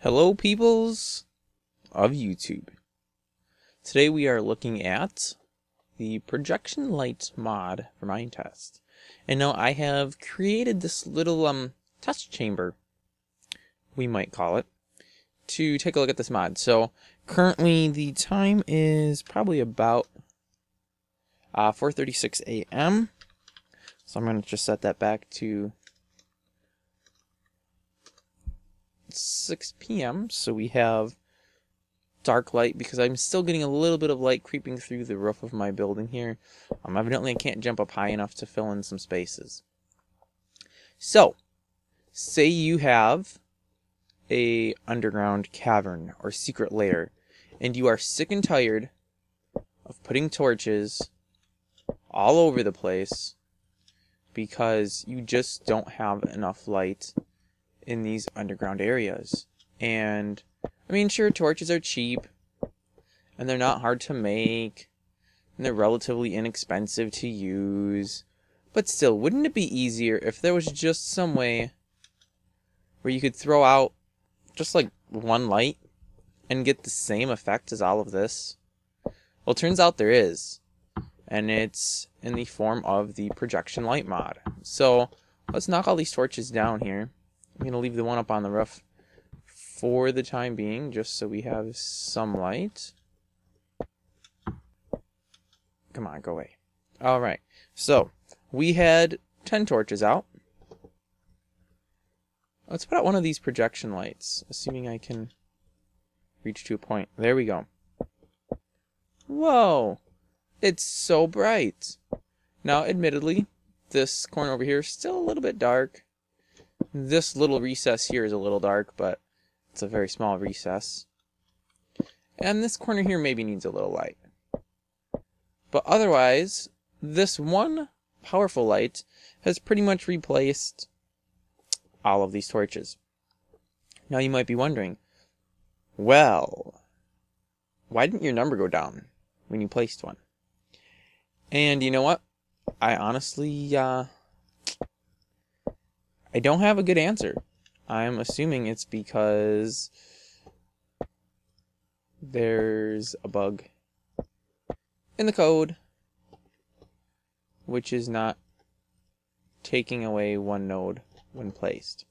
Hello peoples of YouTube. Today we are looking at the projection light mod for Minetest. And now I have created this little test chamber, we might call it, to take a look at this mod. So currently the time is probably about 4:36 a.m. So I'm going to just set that back to 6 p.m. so we have dark light because I'm still getting a little bit of light creeping through the roof of my building here. Evidently I can't jump up high enough to fill in some spaces. So, say you have a underground cavern or secret lair and you are sick and tired of putting torches all over the place because you just don't have enough light in these underground areas. And I mean, sure, torches are cheap and they're not hard to make and they're relatively inexpensive to use, but still, wouldn't it be easier if there was just some way where you could throw out just like one light and get the same effect as all of this? Well, it turns out there is, and it's in the form of the projection light mod. So let's knock all these torches down here. I'm going to leave the one up on the roof for the time being, just so we have some light. Come on, go away. Alright, so we had 10 torches out. Let's put out one of these projection lights, assuming I can reach to a point. There we go. Whoa! It's so bright! Now, admittedly, this corner over here is still a little bit dark. This little recess here is a little dark, but it's a very small recess. And this corner here maybe needs a little light. But otherwise, this one powerful light has pretty much replaced all of these torches. Now you might be wondering, well, why didn't your number go down when you placed one? And you know what? I honestly, I don't have a good answer. I'm assuming it's because there's a bug in the code which is not taking away one node when placed.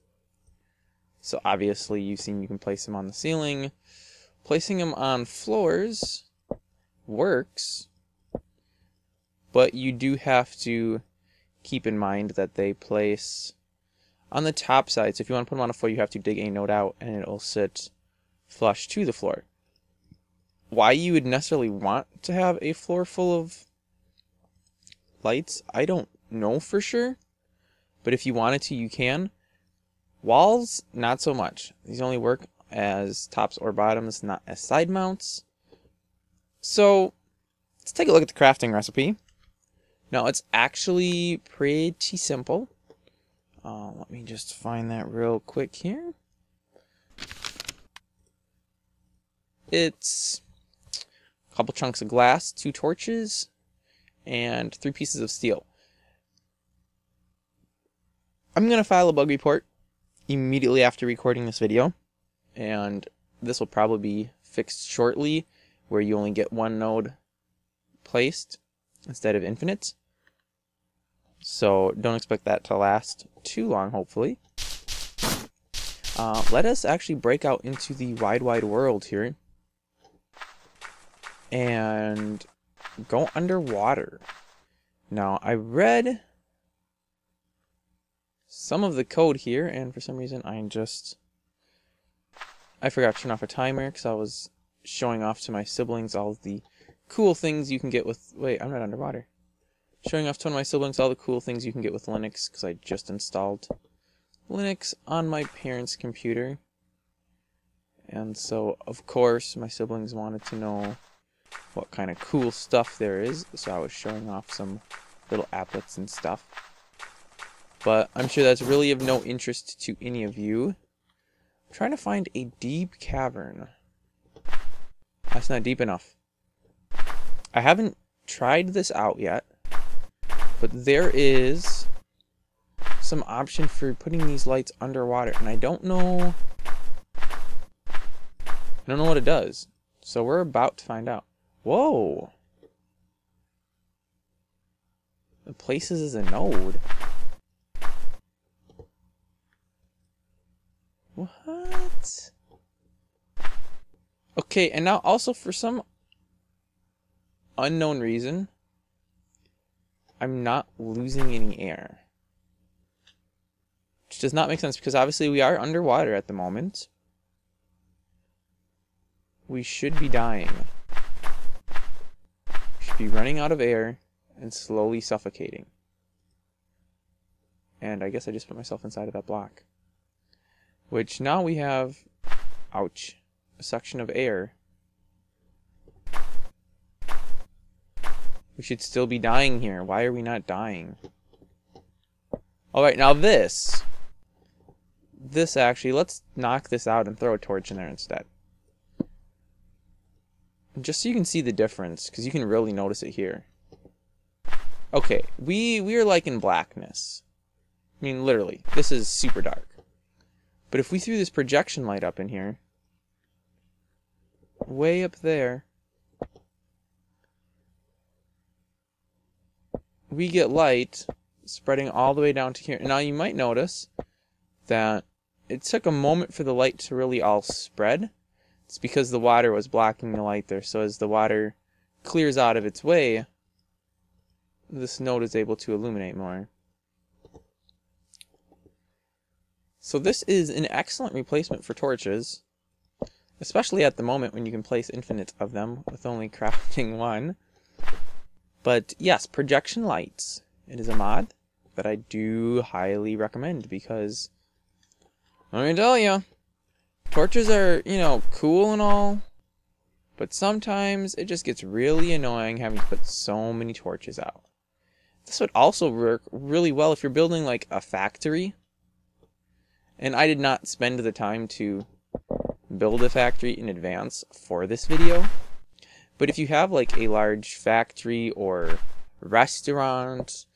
So obviously you've seen you can place them on the ceiling. Placing them on floors works, but you do have to keep in mind that they place on the top side. So if you want to put them on a floor, you have to dig a node out and it'll sit flush to the floor. Why you would necessarily want to have a floor full of lights, I don't know for sure. But if you wanted to, you can. Walls, not so much. These only work as tops or bottoms, not as side mounts. So let's take a look at the crafting recipe. Now it's actually pretty simple. Let me just find that real quick here. It's a couple chunks of glass, 2 torches, and 3 pieces of steel. I'm going to file a bug report immediately after recording this video, and this will probably be fixed shortly, where you only get one node placed instead of infinite. So don't expect that to last too long, hopefully. Let us actually break out into the wide world here and go underwater. Now, I read some of the code here, and for some reason I forgot to turn off a timer because I was showing off to my siblings all of the cool things you can get with... Wait, I'm not underwater. Showing off to one of my siblings all the cool things you can get with Linux, because I just installed Linux on my parents' computer. And so, of course, my siblings wanted to know what kind of cool stuff there is, so I was showing off some little applets and stuff. But I'm sure that's really of no interest to any of you. I'm trying to find a deep cavern. That's not deep enough. I haven't tried this out yet. But there is some option for putting these lights underwater, and I don't know I don't know what it does. So we're about to find out. Whoa! It places as a node. What? Okay, and now also for some unknown reason, I'm not losing any air. Which does not make sense because obviously we are underwater at the moment. We should be dying. We should be running out of air and slowly suffocating. And I guess I just put myself inside of that block. Which now we have, ouch, a section of air. We should still be dying here. Why are we not dying? Alright, now this actually, let's knock this out and throw a torch in there instead. Just so you can see the difference, because you can really notice it here. Okay, we are like in blackness. I mean, literally, this is super dark. But if we threw this projection light up in here, way up there, we get light spreading all the way down to here. Now you might notice that it took a moment for the light to really all spread. It's because the water was blocking the light there. So as the water clears out of its way, this node is able to illuminate more. So this is an excellent replacement for torches, especially at the moment when you can place infinite of them with only crafting one. But yes, projection lights. It is a mod that I do highly recommend because, let me tell you, torches are, you know, cool and all, but sometimes it just gets really annoying having to put so many torches out. This would also work really well if you're building like a factory. And I did not spend the time to build a factory in advance for this video. But if you have like a large factory or restaurant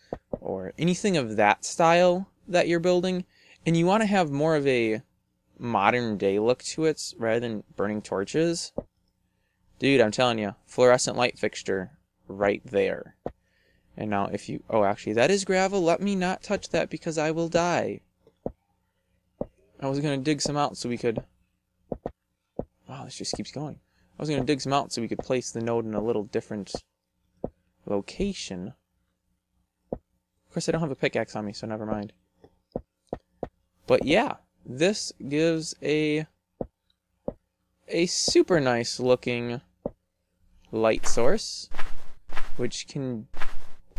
or anything of that style that you're building, and you want to have more of a modern day look to it rather than burning torches, dude, I'm telling you, fluorescent light fixture right there. And now if you, oh actually that is gravel, let me not touch that because I will die. I was going to dig some out so we could, wow, this just keeps going. I was going to dig some out so we could place the node in a little different location. Of course I don't have a pickaxe on me, so never mind. But yeah, this gives a super nice looking light source, which can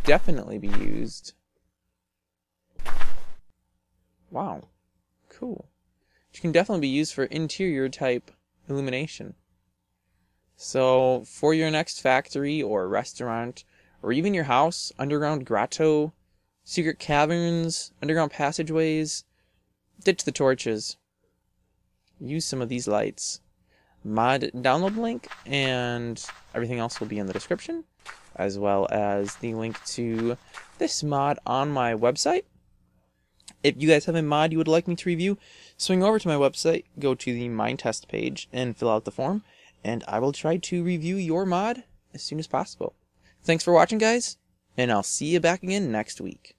definitely be used. Wow, cool. Which can definitely be used for interior type illumination. So for your next factory or restaurant, or even your house, underground grotto, secret caverns, underground passageways, ditch the torches. Use some of these lights. Mod download link and everything else will be in the description, as well as the link to this mod on my website. If you guys have a mod you would like me to review, swing over to my website, go to the Minetest page, and fill out the form, and I will try to review your mod as soon as possible. Thanks for watching, guys, and I'll see you back again next week.